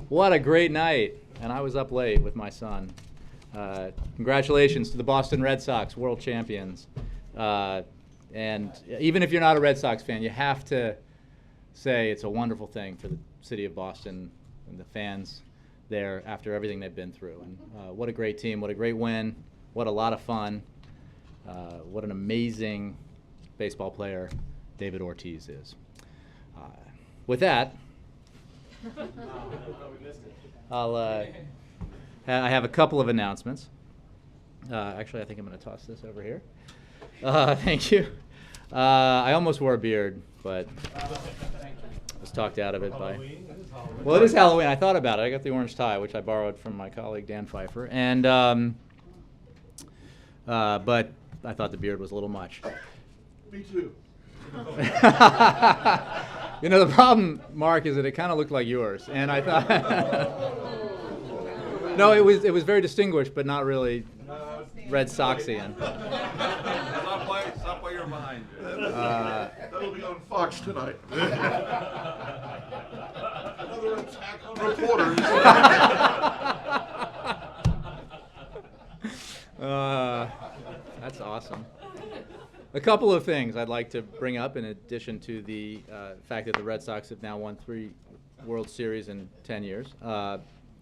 What a great night. And I was up late with my son. Congratulations to the Boston Red Sox, world champions. And even if you're not a Red Sox fan, you have to say it's a wonderful thing for the city of Boston and the fans there after everything they've been through. And what a great team, what a great win, what a lot of fun, what an amazing baseball player David Ortiz is. With that, I have a couple of announcements. Actually, I think I'm going to toss this over here. Thank you. I almost wore a beard, but I was talked out of it by. Well, it is Halloween. I thought about it. I got the orange tie, which I borrowed from my colleague Dan Pfeiffer, and but I thought the beard was a little much. Me too. You know, the problem, Mark, is that it kind of looked like yours, and I thought. No, it was very distinguished, but not really Red Soxian. Stop while you're behind. That'll be on Fox tonight. Another attack on reporters. That's awesome. A couple of things I'd like to bring up in addition to the fact that the Red Sox have now won 3 World Series in 10 years.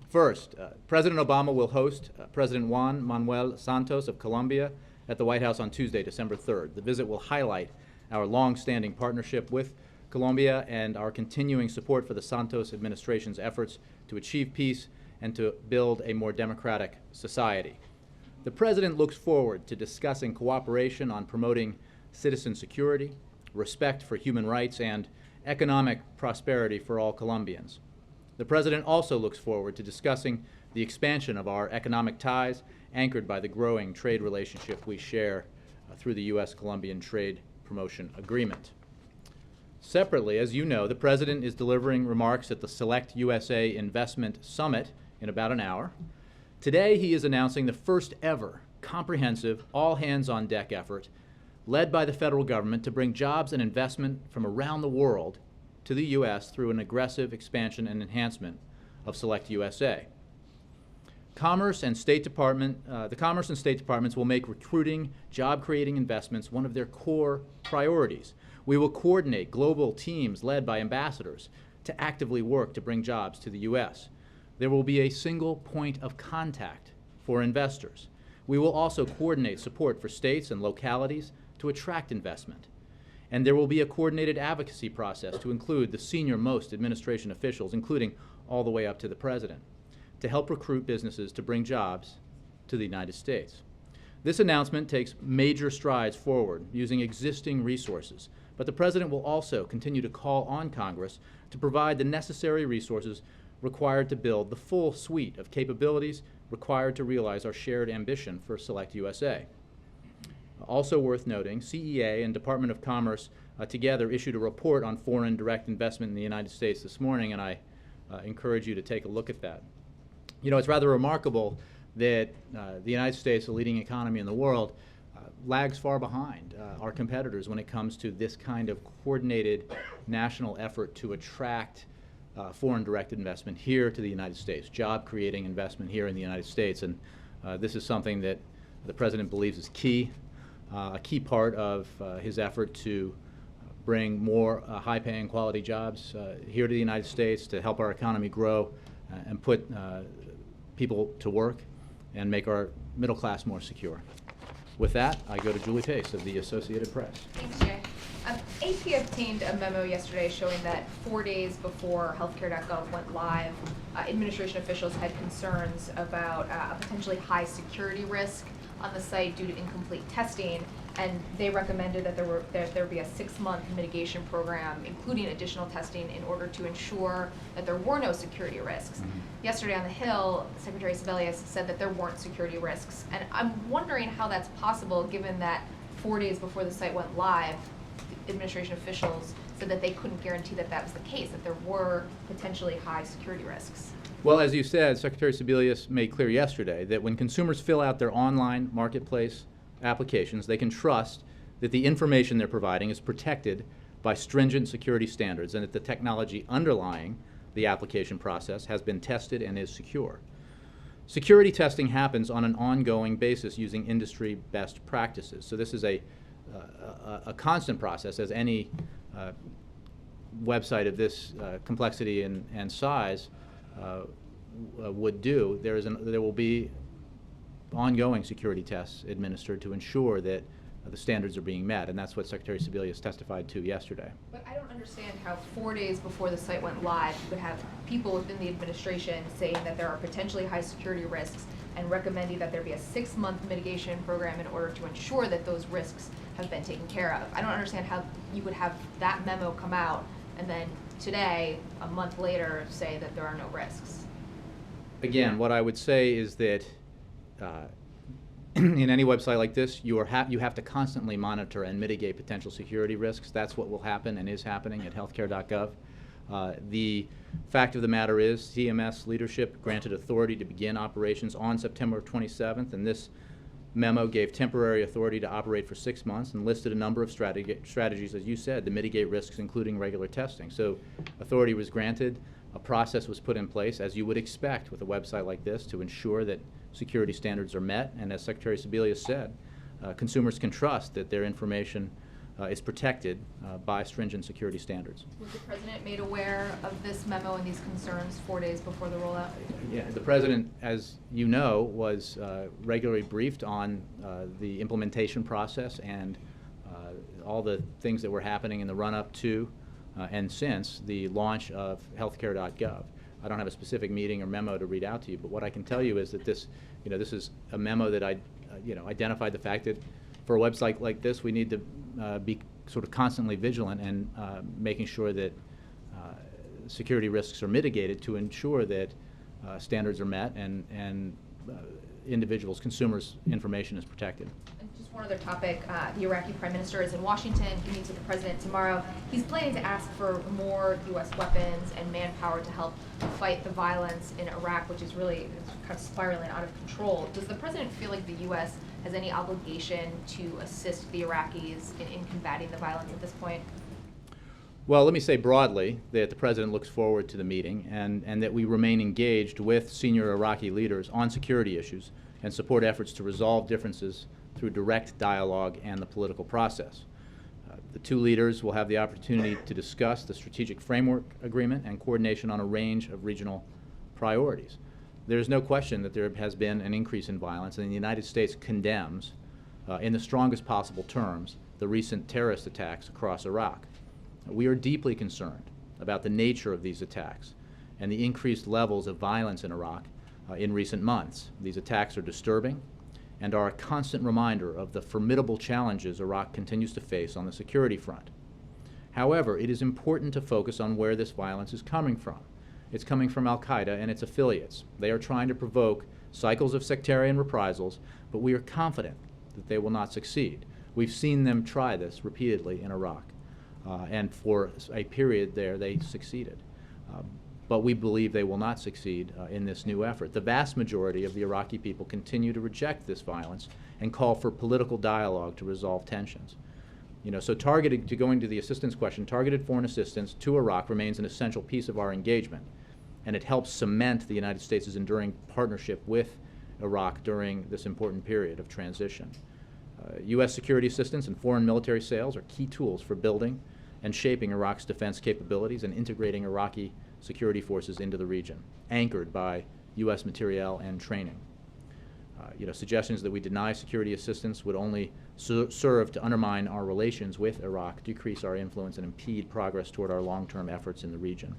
First, President Obama will host President Juan Manuel Santos of Colombia at the White House on Tuesday, December 3rd. The visit will highlight our long-standing partnership with Colombia and our continuing support for the Santos administration's efforts to achieve peace and to build a more democratic society. The President looks forward to discussing cooperation on promoting citizen security, respect for human rights, and economic prosperity for all Colombians. The President also looks forward to discussing the expansion of our economic ties anchored by the growing trade relationship we share through the U.S.-Colombian Trade Promotion Agreement. Separately, as you know, the President is delivering remarks at the Select USA Investment Summit in about an hour. Today, he is announcing the first ever comprehensive, all-hands-on-deck effort led by the federal government to bring jobs and investment from around the world to the U.S. through an aggressive expansion and enhancement of Select USA. The Commerce and State Departments will make recruiting, job-creating investments one of their core priorities. We will coordinate global teams led by ambassadors to actively work to bring jobs to the U.S. There will be a single point of contact for investors. We will also coordinate support for states and localities to attract investment. And there will be a coordinated advocacy process to include the senior-most administration officials, including all the way up to the President, to help recruit businesses to bring jobs to the United States. This announcement takes major strides forward using existing resources, but the President will also continue to call on Congress to provide the necessary resources required to build the full suite of capabilities required to realize our shared ambition for Select USA. Also worth noting, CEA and Department of Commerce together issued a report on foreign direct investment in the United States this morning, and I encourage you to take a look at that. You know, it's rather remarkable that the United States, a leading economy in the world, lags far behind our competitors when it comes to this kind of coordinated national effort to attract foreign direct investment here to the United States, job-creating investment here in the United States. And this is something that the President believes is key, a key part of his effort to bring more high-paying quality jobs here to the United States to help our economy grow and put people to work and make our middle class more secure. With that, I go to Julie Pace of the Associated Press. Thanks, Jay. AP obtained a memo yesterday showing that 4 days before healthcare.gov went live, administration officials had concerns about a potentially high security risk on the site due to incomplete testing, and they recommended that there be a 6-month mitigation program, including additional testing, in order to ensure that there were no security risks. Mm-hmm. Yesterday on the Hill, Secretary Sebelius said that there weren't security risks, and I'm wondering how that's possible given that 4 days before the site went live, administration officials said that they couldn't guarantee that that was the case, that there were potentially high security risks. Well, as you said, Secretary Sebelius made clear yesterday that when consumers fill out their online marketplace applications, they can trust that the information they're providing is protected by stringent security standards and that the technology underlying the application process, has been tested and is secure. Security testing happens on an ongoing basis using industry best practices. So this is a constant process, as any website of this complexity and size would do. There will be ongoing security tests administered to ensure that the standards are being met, and that's what Secretary Sebelius testified to yesterday. But I don't understand how 4 days before the site went live, you could have people within the administration saying that there are potentially high security risks and recommending that there be a 6-month mitigation program in order to ensure that those risks have been taken care of. I don't understand how you would have that memo come out and then today, a month later, say that there are no risks. Again, what I would say is that in any website like this, you have to constantly monitor and mitigate potential security risks. That's what will happen and is happening at healthcare.gov. The fact of the matter is CMS leadership granted authority to begin operations on September 27th, and this memo gave temporary authority to operate for 6 months and listed a number of strategies, as you said, to mitigate risks, including regular testing. So authority was granted. A process was put in place, as you would expect with a website like this, to ensure that security standards are met. And as Secretary Sebelius said, consumers can trust that their information is protected by stringent security standards. Was the President made aware of this memo and these concerns 4 days before the rollout? Yeah, the President, as you know, was regularly briefed on the implementation process and all the things that were happening in the run-up to and since the launch of healthcare.gov. I don't have a specific meeting or memo to read out to you, but what I can tell you is that this is a memo that identified the fact that for a website like this, we need to be sort of constantly vigilant and making sure that security risks are mitigated to ensure that standards are met and individuals, consumers' information is protected. And just one other topic, the Iraqi Prime Minister is in Washington. He meets with the President tomorrow. He's planning to ask for more U.S. weapons and manpower to help fight the violence in Iraq, which is really kind of spiraling out of control. Does the President feel like the U.S. has any obligation to assist the Iraqis in combating the violence at this point? Well, let me say broadly that the President looks forward to the meeting and that we remain engaged with senior Iraqi leaders on security issues and support efforts to resolve differences through direct dialogue and the political process. The two leaders will have the opportunity to discuss the strategic framework agreement and coordination on a range of regional priorities. There is no question that there has been an increase in violence, and the United States condemns, in the strongest possible terms, the recent terrorist attacks across Iraq. We are deeply concerned about the nature of these attacks and the increased levels of violence in Iraq in recent months. These attacks are disturbing and are a constant reminder of the formidable challenges Iraq continues to face on the security front. However, it is important to focus on where this violence is coming from. It's coming from al-Qaeda and its affiliates. They are trying to provoke cycles of sectarian reprisals, but we are confident that they will not succeed. We've seen them try this repeatedly in Iraq. And for a period there, they succeeded. But we believe they will not succeed in this new effort. The vast majority of the Iraqi people continue to reject this violence and call for political dialogue to resolve tensions. So to going to the assistance question, targeted foreign assistance to Iraq remains an essential piece of our engagement, and it helps cement the United States' enduring partnership with Iraq during this important period of transition. U.S. security assistance and foreign military sales are key tools for building and shaping Iraq's defense capabilities and integrating Iraqi security forces into the region, anchored by U.S. materiel and training. Suggestions that we deny security assistance would only serve to undermine our relations with Iraq, decrease our influence, and impede progress toward our long-term efforts in the region.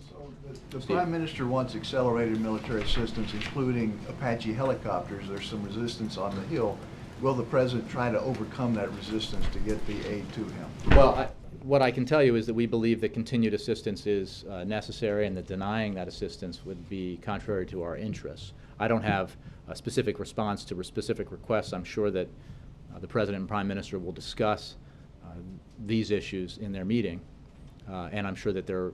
So the Prime Minister wants accelerated military assistance, including Apache helicopters. There's some resistance on the Hill. Will the President try to overcome that resistance to get the aid to him? Well, what I can tell you is that we believe that continued assistance is necessary, and that denying that assistance would be contrary to our interests. I don't have a specific response to specific requests. I'm sure that the President and Prime Minister will discuss these issues in their meeting, and I'm sure that there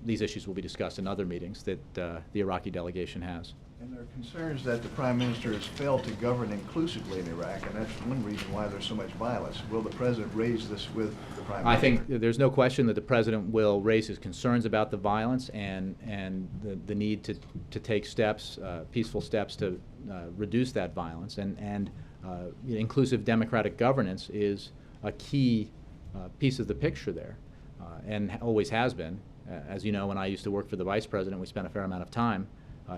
these issues will be discussed in other meetings that the Iraqi delegation has. And there are concerns that the Prime Minister has failed to govern inclusively in Iraq, and that's one reason why there's so much violence. Will the President raise this with the Prime Minister? I think there's no question that the President will raise his concerns about the violence and the need to take steps, peaceful steps to reduce that violence. And inclusive democratic governance is a key piece of the picture there, and always has been. As you know, when I used to work for the Vice President, we spent a fair amount of time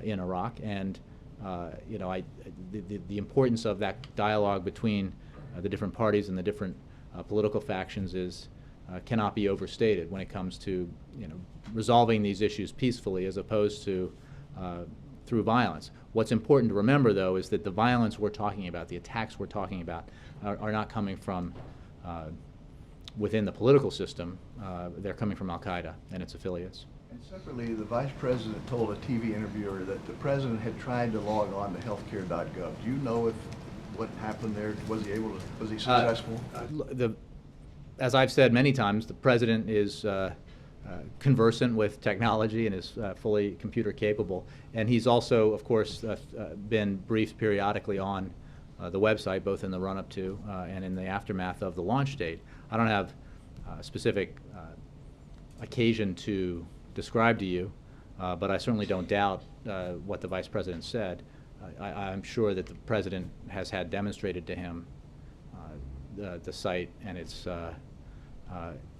in Iraq, and the importance of that dialogue between the different parties and the different political factions is cannot be overstated when it comes to resolving these issues peacefully as opposed to through violence. What's important to remember, though, is that the violence we're talking about, the attacks we're talking about, are not coming from within the political system. They're coming from Al-Qaeda and its affiliates. And separately, the Vice President told a TV interviewer that the President had tried to log on to healthcare.gov. Do you know what happened there? Was he successful? As I've said many times, the President is conversant with technology and is fully computer capable. And he's also, of course, been briefed periodically on the website, both in the run-up to and in the aftermath of the launch date. I don't have specific occasion to describe to you, but I certainly don't doubt what the Vice President said. I'm sure that the President has had demonstrated to him the site and its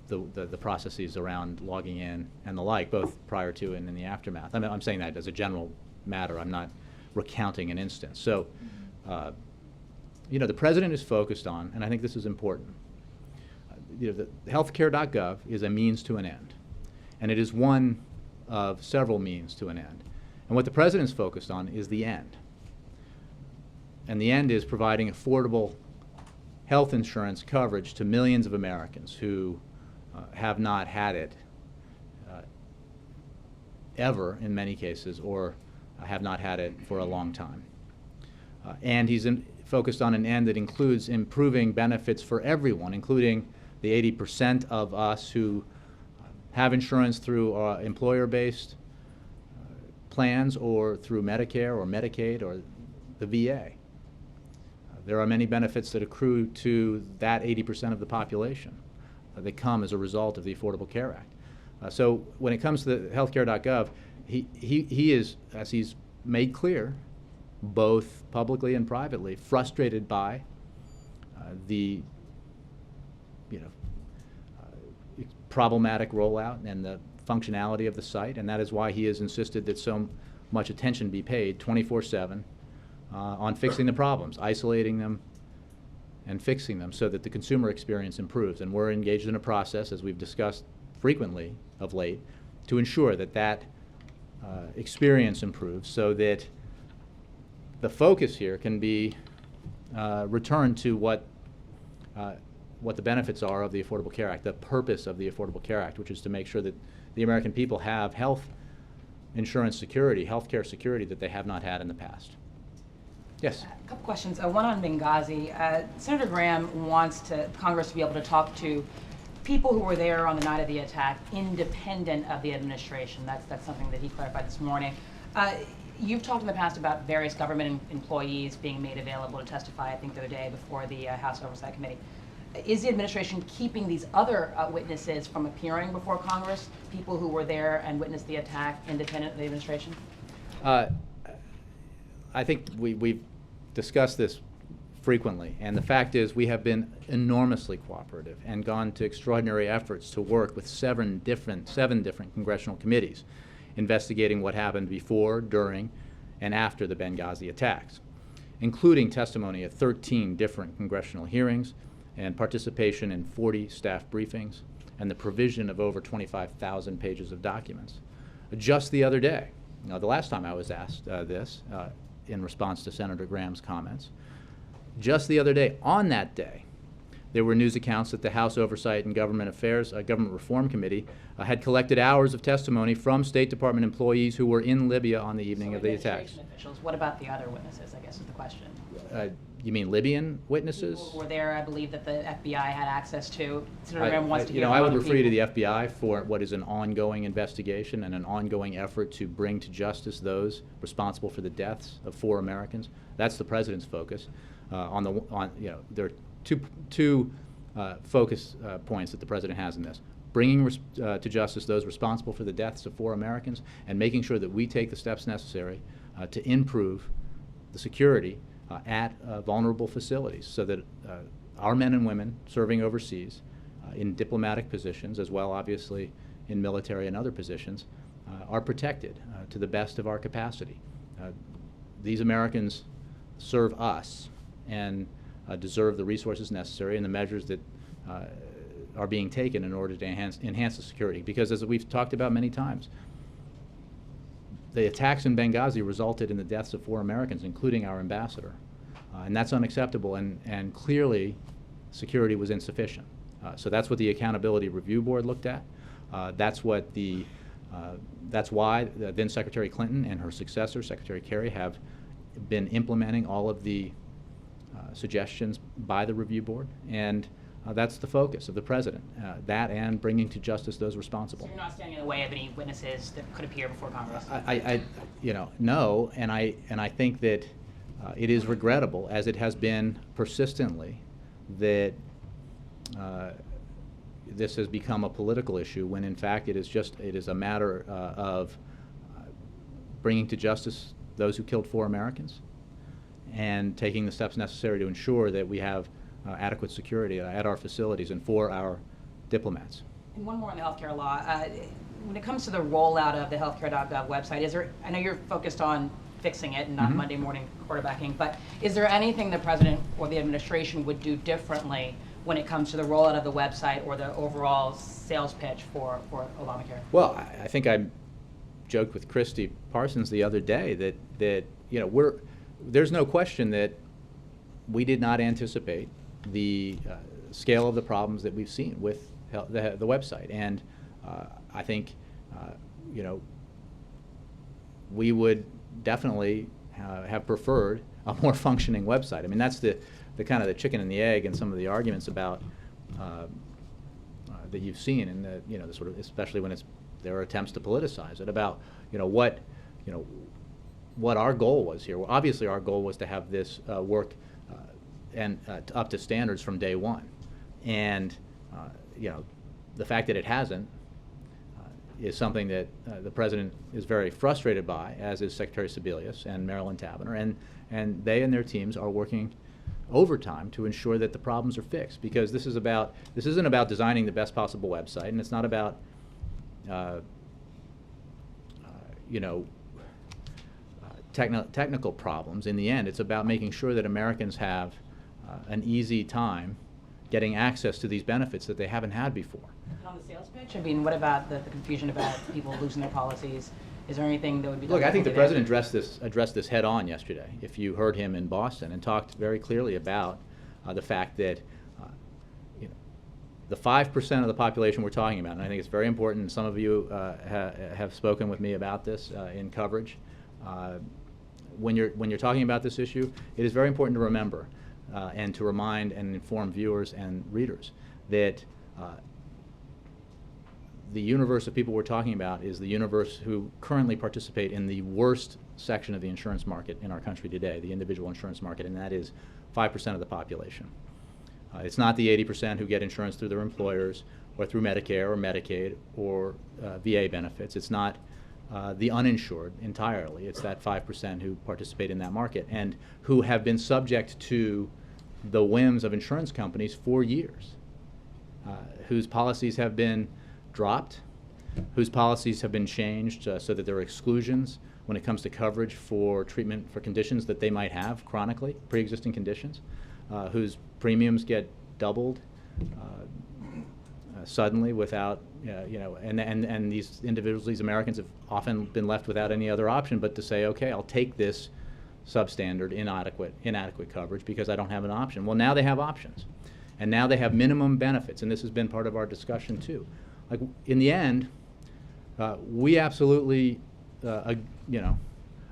the processes around logging in and the like, both prior to and in the aftermath. I'm saying that as a general matter. I'm not recounting an instance. So, the President is focused on, and I think this is important, the healthcare.gov is a means to an end. And it is one of several means to an end. And what the President's focused on is the end. And the end is providing affordable health insurance coverage to millions of Americans who have not had it ever in many cases, or have not had it for a long time. And he's focused on an end that includes improving benefits for everyone, including the 80% of us who have insurance through employer-based plans or through Medicare or Medicaid or the VA. There are many benefits that accrue to that 80% of the population that come as a result of the Affordable Care Act. So when it comes to the healthcare.gov, he is, as he's made clear, both publicly and privately, frustrated by the problematic rollout and the functionality of the site, and that is why he has insisted that so much attention be paid 24/7 on fixing the problems, isolating them and fixing them so that the consumer experience improves. And we're engaged in a process, as we've discussed frequently of late, to ensure that that experience improves so that the focus here can be returned to what the benefits are of the Affordable Care Act, the purpose of the Affordable Care Act, which is to make sure that the American people have health insurance security, health care security that they have not had in the past. Yes? A couple questions. One on Benghazi. Senator Graham wants Congress to be able to talk to people who were there on the night of the attack, independent of the administration. That's something that he clarified this morning. You've talked in the past about various government employees being made available to testify, I think, the other day before the House Oversight Committee. Is the administration keeping these other witnesses from appearing before Congress, people who were there and witnessed the attack, independent of the administration? I think we've discussed this frequently, and the fact is we have been enormously cooperative and gone to extraordinary efforts to work with seven different congressional committees investigating what happened before, during, and after the Benghazi attacks, including testimony at 13 different congressional hearings and participation in 40 staff briefings and the provision of over 25,000 pages of documents. Just the other day, the last time I was asked this in response to Senator Graham's comments, just the other day, on that day, there were news accounts that the House Oversight and Government Affairs, Government Reform Committee had collected hours of testimony from State Department employees who were in Libya on the evening So of the attacks. administration officials, what about the other witnesses, I guess is the question? You mean Libyan witnesses? People who were there, I believe that the FBI had access to. Senator Graham wants to You hear know, I from would other refer you to people. the FBI for what is an ongoing investigation and an ongoing effort to bring to justice those responsible for the deaths of 4 Americans. That's the president's focus. There are two focus points that the president has in this: bringing to justice those responsible for the deaths of 4 Americans, and making sure that we take the steps necessary to improve the security at vulnerable facilities, so that our men and women serving overseas in diplomatic positions, as well obviously in military and other positions, are protected to the best of our capacity. These Americans serve us and deserve the resources necessary and the measures that are being taken in order to enhance the security. Because as we've talked about many times, the attacks in Benghazi resulted in the deaths of 4 Americans, including our ambassador. And that's unacceptable, and clearly security was insufficient. So that's what the Accountability Review Board looked at. That's why then Secretary Clinton and her successor, Secretary Kerry, have been implementing all of the suggestions by the review board, and that's the focus of the president, that and bringing to justice those responsible. So you're not standing in the way of any witnesses that could appear before Congress? No, and I think that it is regrettable, as it has been persistently, that this has become a political issue when in fact it is a matter of bringing to justice those who killed 4 Americans and taking the steps necessary to ensure that we have adequate security at our facilities and for our diplomats. And one more on the healthcare law. When it comes to the rollout of the healthcare.gov website, I know you're focused on fixing it and not Monday morning quarterbacking, but is there anything the president or the administration would do differently when it comes to the rollout of the website or the overall sales pitch for Obamacare? Well, I think I joked with Christy Parsons the other day that there's no question that we did not anticipate the scale of the problems that we've seen with the website, and I think we would definitely have preferred a more functioning website. I mean, that's the kind of the chicken and the egg in some of the arguments about that you've seen, and the sort of, especially when there are attempts to politicize it, about what our goal was here. Well, obviously our goal was to have this work and up to standards from day one, and the fact that it hasn't is something that the president is very frustrated by, as is Secretary Sebelius and Marilyn Tavenner, and they and their teams are working overtime to ensure that the problems are fixed, because this isn't about designing the best possible website, and it's not about technical problems. In the end, it's about making sure that Americans have an easy time getting access to these benefits that they haven't had before. And on the sales pitch, I mean, what about the confusion about people losing their policies? Is there anything that would be done? Look, I think the differently president addressed this head on yesterday, if you heard him in Boston, and talked very clearly about the fact that the 5% of the population we're talking about, and I think it's very important, and some of you have spoken with me about this in coverage. When you're talking about this issue, it is very important to remember and to remind and inform viewers and readers that the universe of people we're talking about is the universe who currently participate in the worst section of the insurance market in our country today, the individual insurance market, and that is 5% of the population. It's not the 80% who get insurance through their employers or through Medicare or Medicaid or VA benefits. It's not the uninsured entirely. It's that 5% who participate in that market and who have been subject to the whims of insurance companies for years, whose policies have been dropped, whose policies have been changed so that there are exclusions when it comes to coverage for treatment for conditions that they might have chronically, pre-existing conditions, whose premiums get doubled suddenly without, and these individuals, these Americans, have often been left without any other option but to say, okay, I'll take this substandard, inadequate coverage because I don't have an option. Well, now they have options. And now they have minimum benefits, and this has been part of our discussion too. Like, in the end, we absolutely,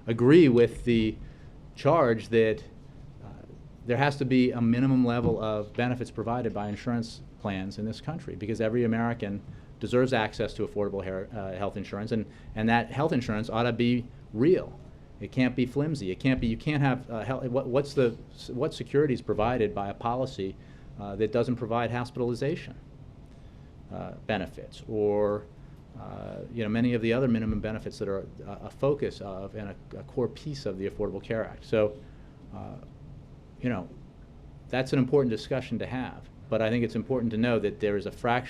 agree with the charge that there has to be a minimum level of benefits provided by insurance plans in this country, because every American deserves access to affordable health insurance, and that health insurance ought to be real. It can't be flimsy. It can't be. You can't have what security is provided by a policy that doesn't provide hospitalization benefits, or many of the other minimum benefits that are a focus of and a core piece of the Affordable Care Act. So, that's an important discussion to have. But I think it's important to know that there is a small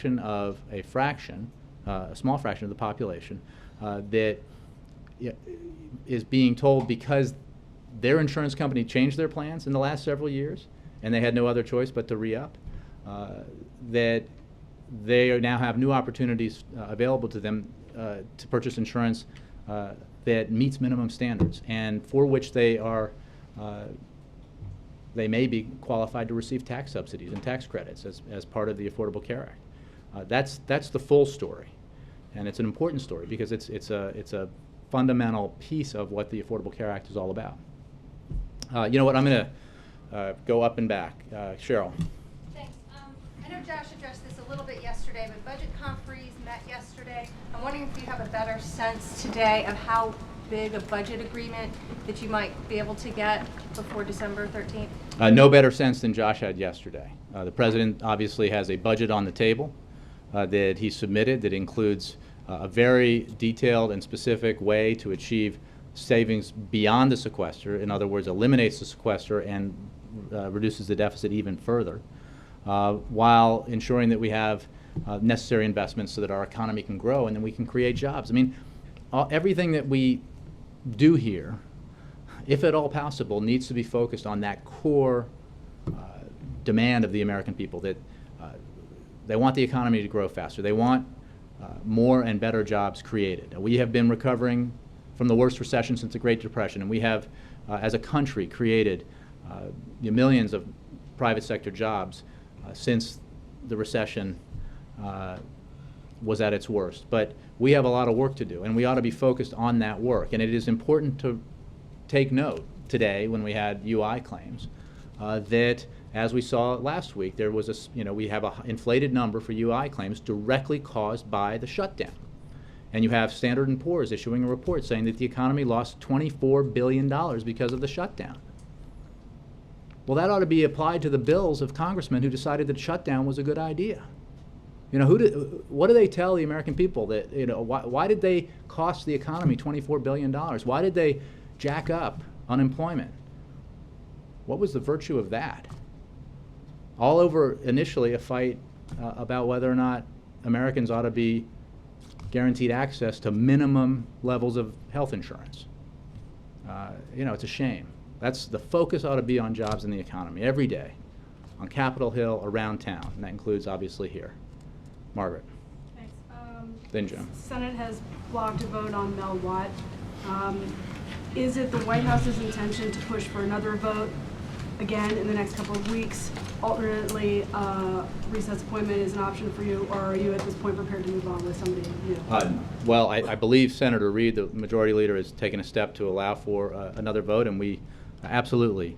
fraction of the population that is being told, because their insurance company changed their plans in the last several years and they had no other choice but to re-up, that they now have new opportunities available to them to purchase insurance that meets minimum standards, and for which they may be qualified to receive tax subsidies and tax credits as part of the Affordable Care Act. That's the full story, and it's an important story because it's a fundamental piece of what the Affordable Care Act is all about. You know what? I'm going to go up and back. Cheryl. Thanks. I know Josh addressed this a little bit yesterday, but budget conferees met yesterday. I'm wondering if you have a better sense today of how big a budget agreement that you might be able to get before December 13th? No better sense than Josh had yesterday. The President obviously has a budget on the table that he submitted that includes a very detailed and specific way to achieve savings beyond the sequester. In other words, eliminates the sequester and reduces the deficit even further, while ensuring that we have necessary investments so that our economy can grow and then we can create jobs. I mean, everything that we do here, if at all possible, needs to be focused on that core demand of the American people, that they want the economy to grow faster. They want more and better jobs created. We have been recovering from the worst recession since the Great Depression, and we have, as a country, created millions of private sector jobs since the recession was at its worst. But we have a lot of work to do, and we ought to be focused on that work. And it is important to take note today, when we had UI claims, that as we saw last week, there was we have an inflated number for UI claims directly caused by the shutdown. And you have Standard & Poor's issuing a report saying that the economy lost $24 billion because of the shutdown. Well, that ought to be applied to the bills of congressmen who decided that shutdown was a good idea. What do they tell the American people? That why did they cost the economy $24 billion? Why did they jack up unemployment? What was the virtue of that? All over initially a fight about whether or not Americans ought to be guaranteed access to minimum levels of health insurance. It's a shame. The focus ought to be on jobs in the economy every day, on Capitol Hill, around town, and that includes obviously here. Margaret. Thanks. Then Jim. Senate has blocked a vote on Mel Watt. Is it the White House's intention to push for another vote again in the next couple of weeks? Alternately, recess appointment is an option for you, or are you at this point prepared to move on with somebody new? Well, I believe Senator Reid, the majority leader, has taken a step to allow for another vote, and we absolutely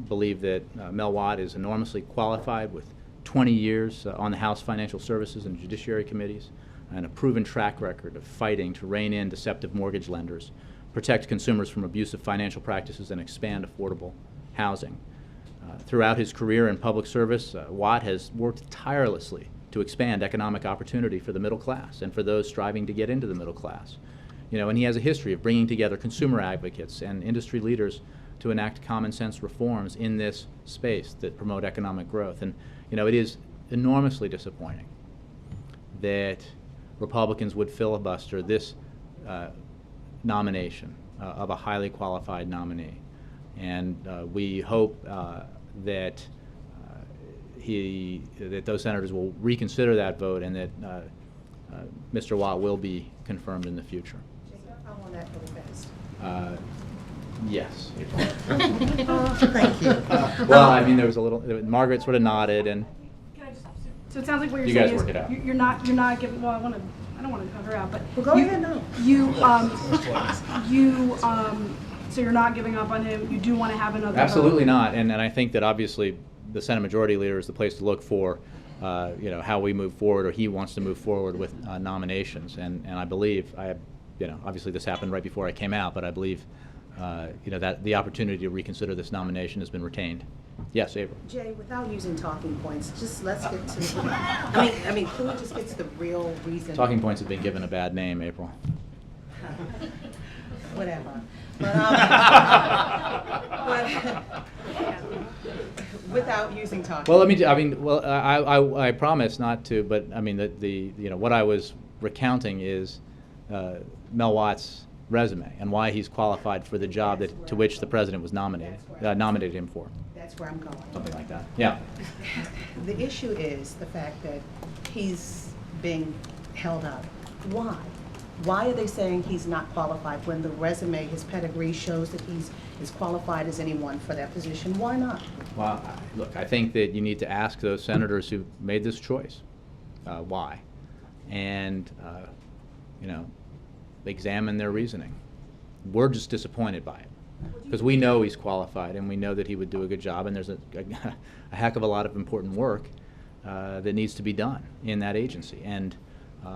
believe that Mel Watt is enormously qualified with 20 years on the House Financial Services and Judiciary Committees, and a proven track record of fighting to rein in deceptive mortgage lenders, protect consumers from abusive financial practices, and expand affordable housing. Throughout his career in public service, Watt has worked tirelessly to expand economic opportunity for the middle class and for those striving to get into the middle class. And he has a history of bringing together consumer advocates and industry leaders to enact common sense reforms in this space that promote economic growth. And it is enormously disappointing that Republicans would filibuster this nomination of a highly qualified nominee. And we hope that those senators will reconsider that vote, and that Mr. Watt will be confirmed in the future. I want that really fast. Yes. Thank you. Well, I mean, there was a little, Margaret sort of nodded, and Can I just, so it sounds like what you're You saying guys is work it out. you're not giving, well, I don't want to cut her out, but. Well, go you- ahead now. So you're not giving up on him, you do want to have another vote? absolutely not. And I think that obviously the Senate Majority Leader is the place to look for, how we move forward, or he wants to move forward with nominations. And I believe, obviously this happened right before I came out, but I believe, that the opportunity to reconsider this nomination has been retained. Yes, April. Jay, without using talking points, just let's get to, I mean, can we just get to the real reason? Talking points have been given a bad name, April. Whatever. But, without using talking. Well, I promise not to, but I mean, what I was recounting is Mel Watt's resume and why he's qualified for the job to which the president was nominated him for. That's where I'm going. Something like that. Yeah. The issue is the fact that he's being held up. Why? Why are they saying he's not qualified when the resume, his pedigree shows that he's as qualified as anyone for that position? Why not? Well, look, I think that you need to ask those senators who made this choice why, and examine their reasoning. We're just disappointed by it because we know he's qualified and we know that he would do a good job, and there's a heck of a lot of important work that needs to be done in that agency, and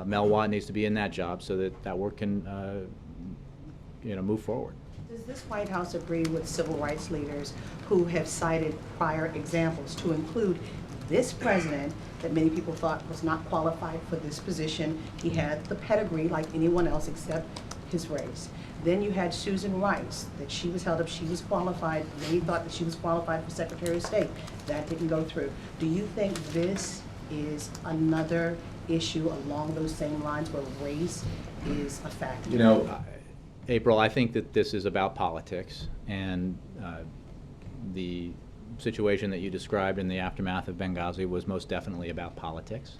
Mel Watt needs to be in that job so that work can move forward. Does this White House agree with civil rights leaders who have cited prior examples, to include this president that many people thought was not qualified for this position? He had the pedigree like anyone else except his race. Then you had Susan Rice, that she was held up, she was qualified, many thought that she was qualified for Secretary of State. That didn't go through. Do you think this is another issue along those same lines where race is a factor? April, I think that this is about politics, and the situation that you described in the aftermath of Benghazi was most definitely about politics.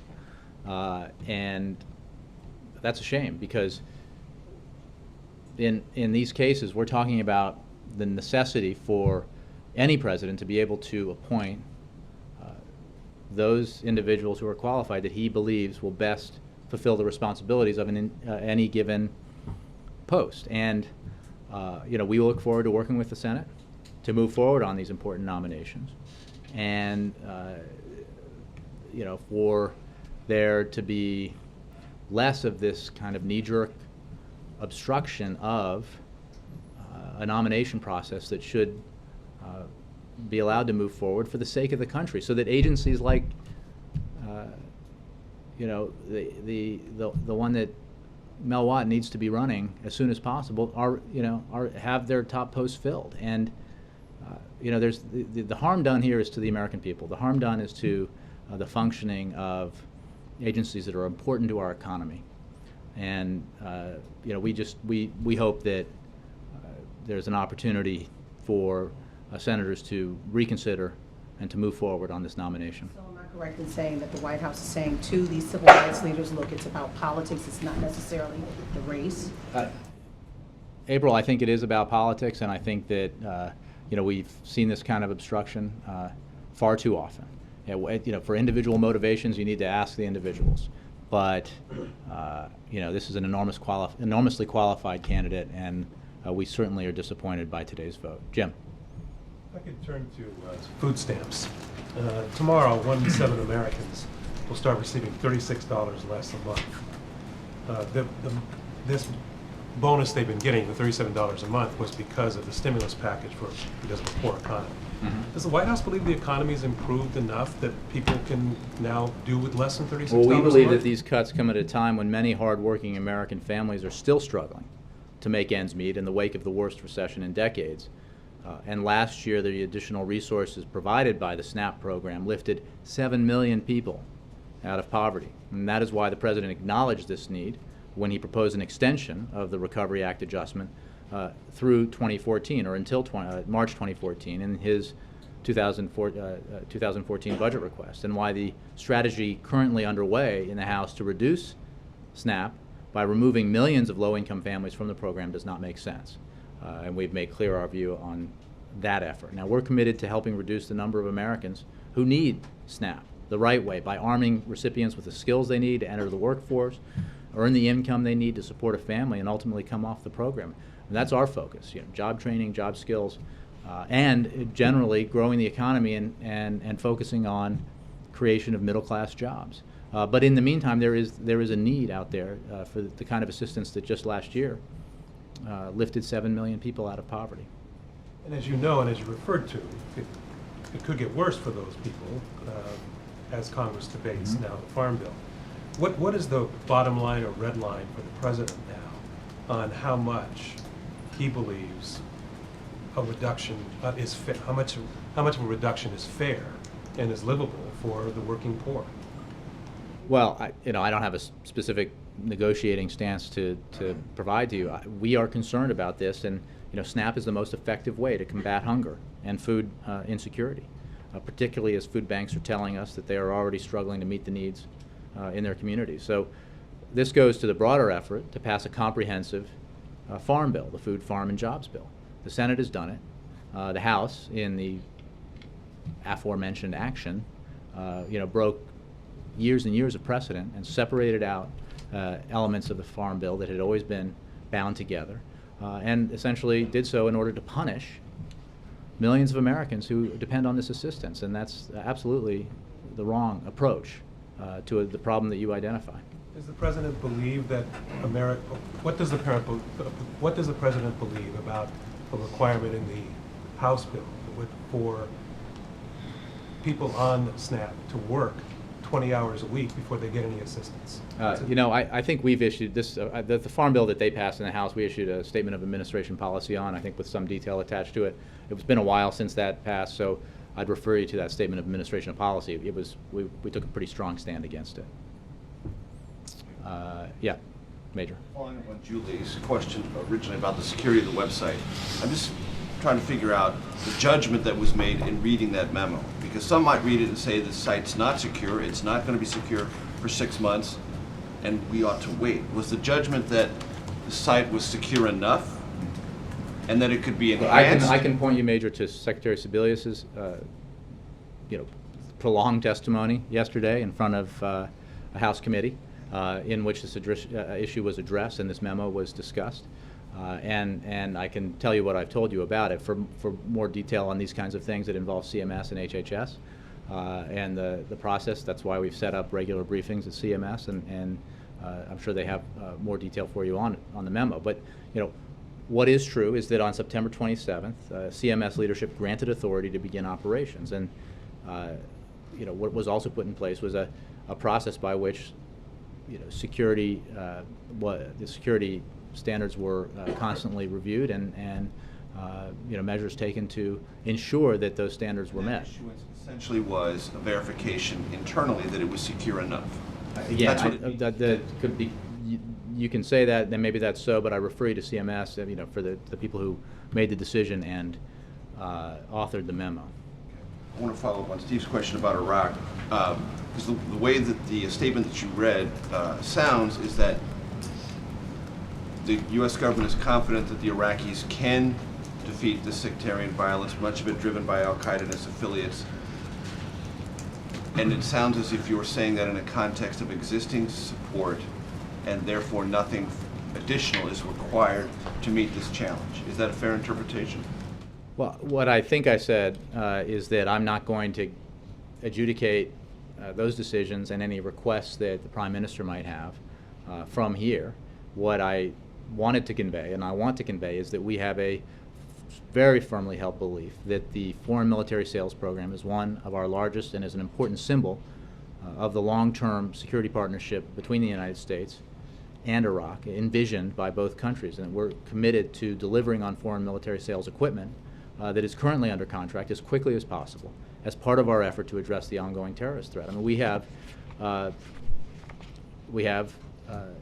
And that's a shame, because in these cases, we're talking about the necessity for any president to be able to appoint those individuals who are qualified that he believes will best fulfill the responsibilities of any given post. And we look forward to working with the Senate to move forward on these important nominations, and for there to be less of this kind of knee-jerk obstruction of a nomination process that should be allowed to move forward for the sake of the country, so that agencies like the one that Mel Watt needs to be running as soon as possible have their top posts filled. And there's the harm done here is to the American people. The harm done is to the functioning of agencies that are important to our economy. And we hope that there's an opportunity for senators to reconsider and to move forward on this nomination. So am I correct in saying that the White House is saying to these civil rights leaders, look, it's about politics, it's not necessarily the race? April, I think it is about politics, and I think that we've seen this kind of obstruction far too often. For individual motivations, you need to ask the individuals. But this is an enormously qualified candidate, and we certainly are disappointed by today's vote. Jim. If I could turn to food stamps. Tomorrow, 1 in 7 Americans will start receiving $36 less a month. This bonus they've been getting, the $37 a month, was because of the stimulus package because of a poor economy. Mm-hmm. Does the White House believe the economy's improved enough that people can now do with less than $36 a month? Well, we believe that these cuts come at a time when many hardworking American families are still struggling to make ends meet in the wake of the worst recession in decades. And last year, the additional resources provided by the SNAP program lifted 7 million people out of poverty. And that is why the President acknowledged this need when he proposed an extension of the Recovery Act adjustment through 2014, or until March 2014, in his 2014 budget request, and why the strategy currently underway in the House to reduce SNAP by removing millions of low-income families from the program does not make sense. and we've made clear our view on that effort. Now, we're committed to helping reduce the number of Americans who need SNAP the right way by arming recipients with the skills they need to enter the workforce, earn the income they need to support a family, and ultimately come off the program. And that's our focus, job training, job skills, and generally growing the economy and focusing on creation of middle-class jobs. But in the meantime, there is a need out there for the kind of assistance that just last year lifted 7 million people out of poverty. And as you know, and as you referred to, it could get worse for those people as Congress debates now the Farm Bill. What is the bottom line or red line for the president now on how much he believes a reduction is fair? How much of a reduction is fair and is livable for the working poor? Well, I don't have a specific negotiating stance to provide to you. We are concerned about this, and SNAP is the most effective way to combat hunger and food insecurity, particularly as food banks are telling us that they are already struggling to meet the needs in their communities. So this goes to the broader effort to pass a comprehensive farm bill, the Food, Farm, and Jobs Bill. The Senate has done it. The House, in the aforementioned action, broke years and years of precedent and separated out elements of the Farm Bill that had always been bound together, and essentially did so in order to punish millions of Americans who depend on this assistance. And that's absolutely the wrong approach to the problem that you identify. Does the president believe that what does the president believe about a requirement in the House bill for people on SNAP to work 20 hours a week before they get any assistance? I think we've issued this, the Farm Bill that they passed in the House, we issued a statement of administration policy on, I think with some detail attached to it. It's been a while since that passed, so I'd refer you to that statement of administration of policy. We took a pretty strong stand against it. Yeah, Major. Following up on Julie's question originally about the security of the website, I'm just trying to figure out the judgment that was made in reading that memo. Because some might read it and say the site's not secure, it's not going to be secure for 6 months, and we ought to wait. Was the judgment that the site was secure enough and that it could be enhanced? I can point you, Major, to Secretary Sebelius's prolonged testimony yesterday in front of a House committee in which this issue was addressed and this memo was discussed. And I can tell you what I've told you about it. For more detail on these kinds of things that involve CMS and HHS and the process, that's why we've set up regular briefings at CMS, and I'm sure they have more detail for you on the memo. But what is true is that on September 27th, CMS leadership granted authority to begin operations, and what was also put in place was a process by which the security standards were constantly reviewed and measures taken to ensure that those standards were met. Essentially was a verification internally that it was secure enough. Yeah, that could be. You can say that, then maybe that's so, but I refer you to CMS, for the people who made the decision and authored the memo. I want to follow up on Steve's question about Iraq, because the way that the statement that you read sounds is that the U.S. government is confident that the Iraqis can defeat the sectarian violence, much of it driven by al-Qaeda and its affiliates. And it sounds as if you were saying that in a context of existing support, and therefore nothing additional is required to meet this challenge. Is that a fair interpretation? Well, what I think I said is that I'm not going to adjudicate those decisions and any requests that the Prime Minister might have from here. What I wanted to convey, and I want to convey, is that we have a very firmly held belief that the foreign military sales program is one of our largest and is an important symbol of the long-term security partnership between the United States and Iraq, envisioned by both countries. And we're committed to delivering on foreign military sales equipment that is currently under contract as quickly as possible as part of our effort to address the ongoing terrorist threat. I mean, we have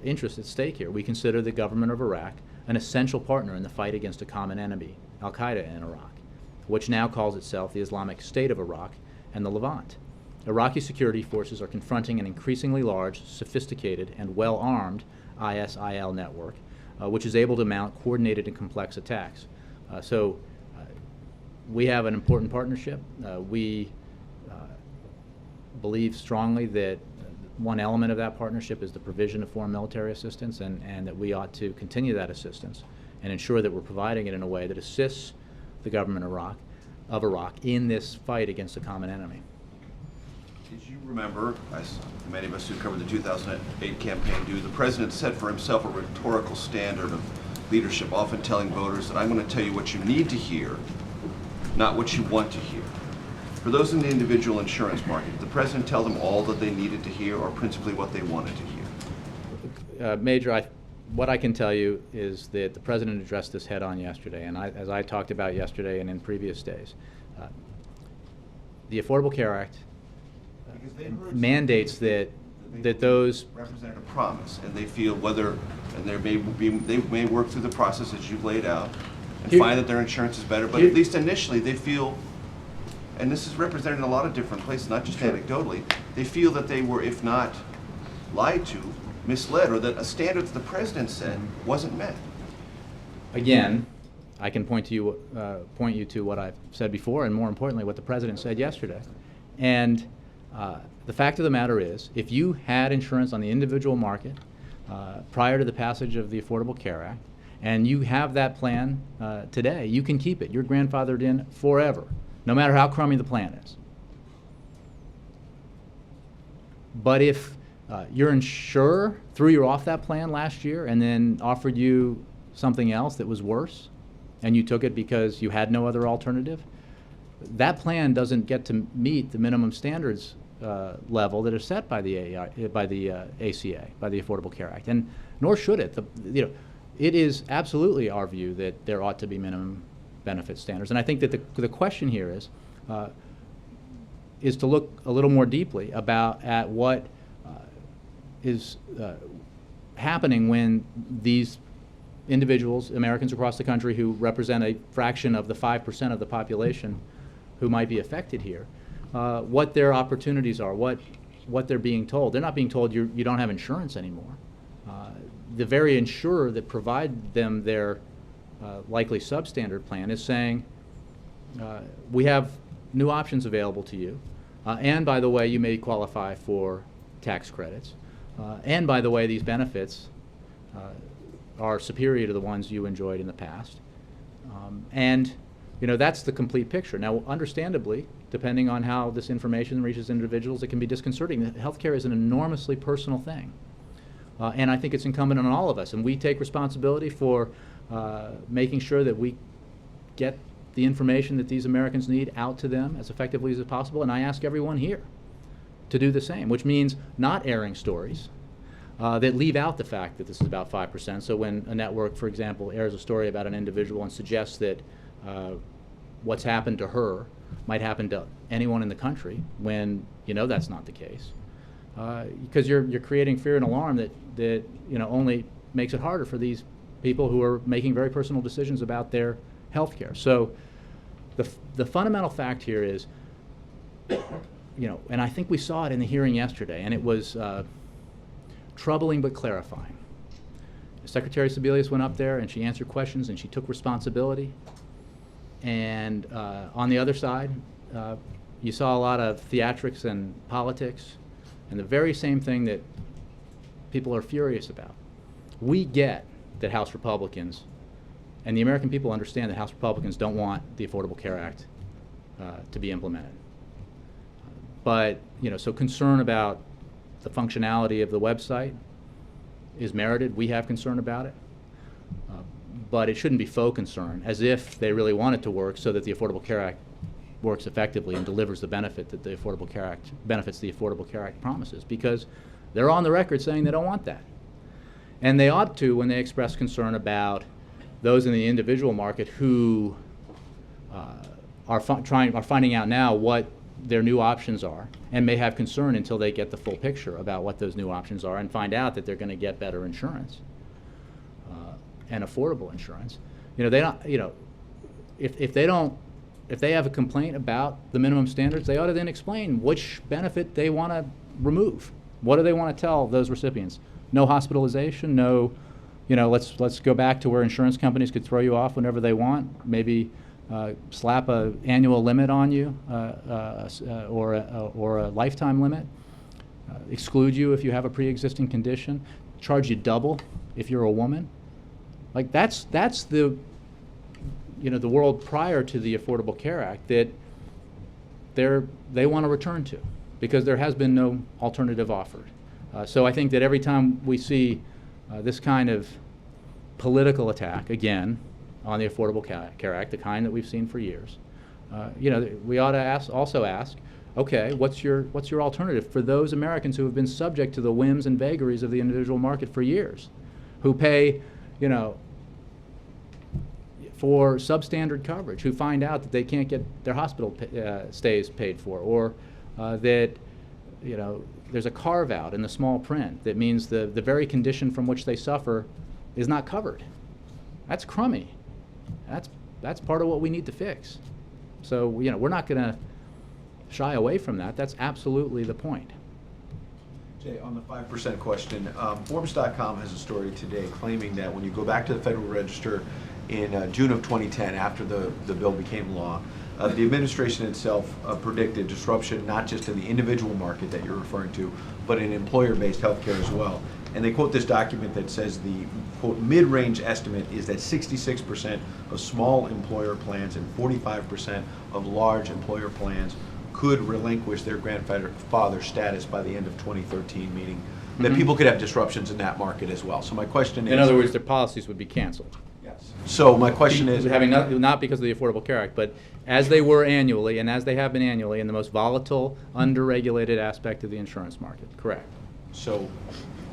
interests at stake here. We consider the government of Iraq an essential partner in the fight against a common enemy, al-Qaeda in Iraq, which now calls itself the Islamic State of Iraq and the Levant. Iraqi security forces are confronting an increasingly large, sophisticated, and well-armed ISIL network which is able to mount coordinated and complex attacks. So we have an important partnership. We believe strongly that one element of that partnership is the provision of foreign military assistance, and that we ought to continue that assistance and ensure that we're providing it in a way that assists the government of Iraq in this fight against a common enemy. Did you remember, as many of us who covered the 2008 campaign do, the president set for himself a rhetorical standard of leadership, often telling voters that I'm going to tell you what you need to hear, not what you want to hear. For those in the individual insurance market, did the president tell them all that they needed to hear, or principally what they wanted to hear? Major, what I can tell you is that the president addressed this head-on yesterday, and as I talked about yesterday and in previous days, the Affordable Care Act mandates that those represented a promise, and they feel they may work through the process as you've laid out and find that their insurance is better, but at least initially they feel, and this is represented in a lot of different places, not just anecdotally, they feel that they were, if not lied to, misled, or that a standard that the president said wasn't met. Again, I can point you to what I've said before, and more importantly, what the president said yesterday. And the fact of the matter is, if you had insurance on the individual market prior to the passage of the Affordable Care Act, and you have that plan today, you can keep it. You're grandfathered in forever, no matter how crummy the plan is. But if your insurer threw you off that plan last year and then offered you something else that was worse, and you took it because you had no other alternative, that plan doesn't get to meet the minimum standards level that is set by the ACA, by the Affordable Care Act, and nor should it. It is absolutely our view that there ought to be minimum benefit standards, and I think that the question here is to look a little more deeply at what is happening when these individuals, Americans across the country who represent a fraction of the 5% of the population who might be affected here, what their opportunities are, what they're being told. They're not being told you don't have insurance anymore. The very insurer that provide them their likely substandard plan is saying, we have new options available to you, and by the way, you may qualify for tax credits, and by the way, these benefits are superior to the ones you enjoyed in the past. And that's the complete picture. Now, understandably, depending on how this information reaches individuals, it can be disconcerting. Healthcare is an enormously personal thing. And I think it's incumbent on all of us. And we take responsibility for making sure that we get the information that these Americans need out to them as effectively as possible. And I ask everyone here to do the same, which means not airing stories that leave out the fact that this is about 5%. So when a network, for example, airs a story about an individual and suggests that what's happened to her might happen to anyone in the country, when that's not the case, because you're creating fear and alarm that only makes it harder for these people who are making very personal decisions about their health care. So the fundamental fact here is, and I think we saw it in the hearing yesterday, and it was troubling but clarifying. Secretary Sebelius went up there and she answered questions and she took responsibility. And on the other side, you saw a lot of theatrics and politics, and the very same thing that people are furious about. We get that House Republicans, and the American people understand that House Republicans don't want the Affordable Care Act to be implemented. But, so concern about the functionality of the website is merited. We have concern about it. But it shouldn't be faux concern, as if they really want it to work so that the Affordable Care Act works effectively and delivers the benefit that the Affordable Care Act promises, because they're on the record saying they don't want that. And they ought to when they express concern about those in the individual market who are finding out now what their new options are, and may have concern until they get the full picture about what those new options are and find out that they're going to get better insurance and affordable insurance. They don't. If they have a complaint about the minimum standards, they ought to then explain which benefit they want to remove. What do they want to tell those recipients? No hospitalization, no you know, let's go back to where insurance companies could throw you off whenever they want, maybe slap a annual limit on you or a lifetime limit, exclude you if you have a pre-existing condition, charge you double if you're a woman. Like that's the, you know, the world prior to the Affordable Care Act that they want to return to, because there has been no alternative offered. So I think that every time we see this kind of political attack, again, on the Affordable Care Act, the kind that we've seen for years, you know, we ought to also ask, okay, what's your alternative for those Americans who have been subject to the whims and vagaries of the individual market for years, who pay, you know, for substandard coverage, who find out that they can't get their hospital stays paid for, or that, you know, there's a carve out in the small print that means the very condition from which they suffer is not covered. That's crummy. That's part of what we need to fix. So, you know, we're not going to shy away from that. That's absolutely the point. Jay, on the 5% question, Forbes.com has a story today claiming that when you go back to the Federal Register in June of 2010, after the bill became law, the administration itself predicted disruption not just in the individual market that you're referring to, but in employer-based healthcare as well. And they quote this document that says the, quote, mid-range estimate is that 66% of small employer plans and 45% of large employer plans could relinquish their grandfather status by the end of 2013, meaning that people could have disruptions in that market as well. So my question is... In other words, their policies would be canceled. Yes. So my question is... Having not because of the Affordable Care Act, but as they were annually, and as they have been annually, in the most volatile, underregulated aspect of the insurance market. Correct. So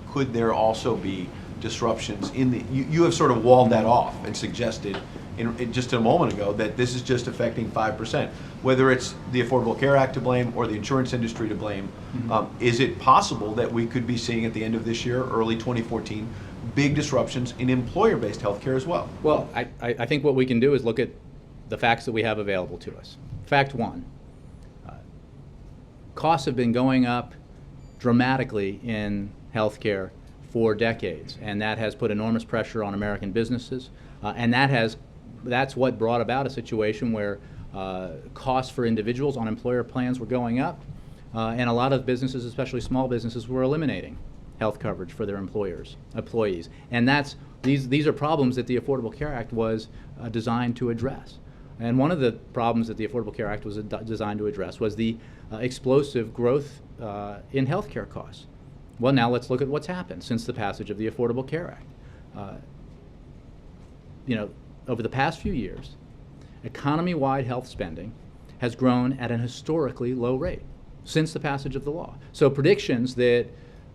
could there also be disruptions in the... You have sort of walled that off and suggested in just a moment ago that this is just affecting 5%. Whether it's the Affordable Care Act to blame or the insurance industry to blame, is it possible that we could be seeing at the end of this year, early 2014, big disruptions in employer-based healthcare as well? Well, I think what we can do is look at the facts that we have available to us. Fact one, costs have been going up dramatically in healthcare for decades, and that has put enormous pressure on American businesses, and that's what brought about a situation where costs for individuals on employer plans were going up, and a lot of businesses, especially small businesses, were eliminating health coverage for their employees. And these are problems that the Affordable Care Act was designed to address. And one of the problems that the Affordable Care Act was designed to address was the explosive growth in health care costs. Well, now let's look at what's happened since the passage of the Affordable Care Act. You know, over the past few years, economy-wide health spending has grown at an historically low rate since the passage of the law. So predictions that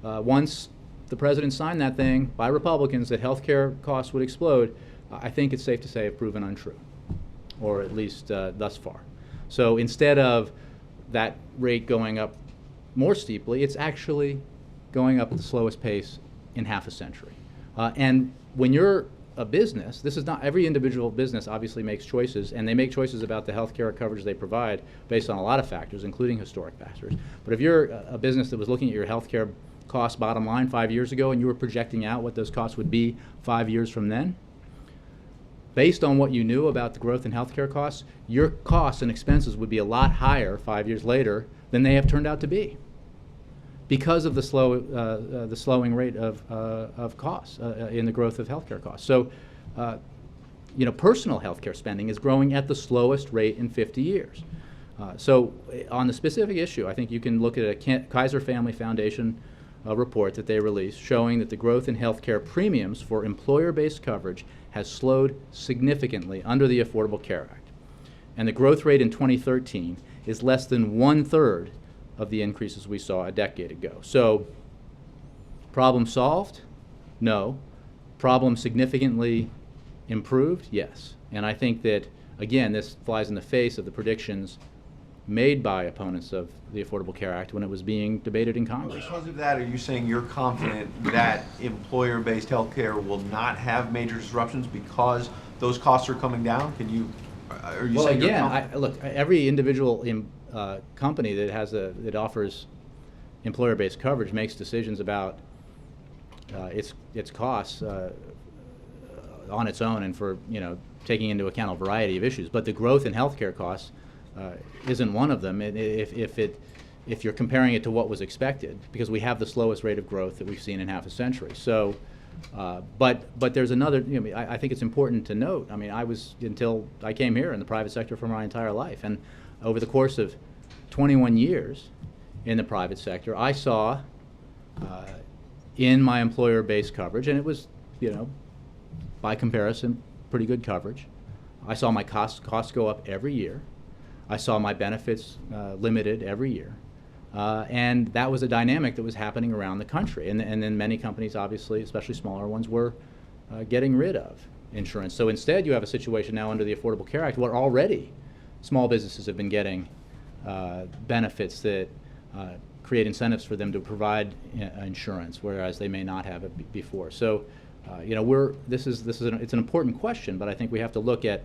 once the president signed that thing by Republicans that health care costs would explode, I think it's safe to say have proven untrue, or at least thus far. So instead of that rate going up more steeply, it's actually going up at the slowest pace in half a century. And when you're a business, this is not, every individual business obviously makes choices, and they make choices about the health care coverage they provide based on a lot of factors, including historic factors. But if you're a business that was looking at your health care cost bottom line 5 years ago, and you were projecting out what those costs would be 5 years from then, based on what you knew about the growth in health care costs, your costs and expenses would be a lot higher 5 years later than they have turned out to be, because of the slowing rate of costs in the growth of healthcare costs. So, you know, personal healthcare spending is growing at the slowest rate in 50 years. So, on the specific issue, I think you can look at a Kaiser Family Foundation report that they released showing that the growth in healthcare premiums for employer-based coverage has slowed significantly under the Affordable Care Act, and the growth rate in 2013 is less than 1/3 of the increases we saw a decade ago. So, problem solved? No. Problem significantly improved? Yes. And I think that, again, this flies in the face of the predictions made by opponents of the Affordable Care Act when it was being debated in Congress. Because of that, are you saying you're confident that employer-based health care will not have major disruptions because those costs are coming down? Are you saying again, look, every individual company that offers employer-based coverage makes decisions about its costs on its own and for, taking into account a variety of issues. But the growth in healthcare costs isn't one of them. If you're comparing it to what was expected, because we have the slowest rate of growth that we've seen in half a century. So, but there's another. I think it's important to note. I was, until I came here, in the private sector for my entire life, and over the course of 21 years in the private sector, I saw in my employer-based coverage, and it was, by comparison, pretty good coverage. I saw my costs go up every year. I saw my benefits limited every year. And that was a dynamic that was happening around the country. And then many companies, obviously, especially smaller ones, were getting rid of insurance. So instead, you have a situation now under the Affordable Care Act where already small businesses have been getting benefits that create incentives for them to provide insurance, whereas they may not have it before. So, it's an important question, but I think we have to look at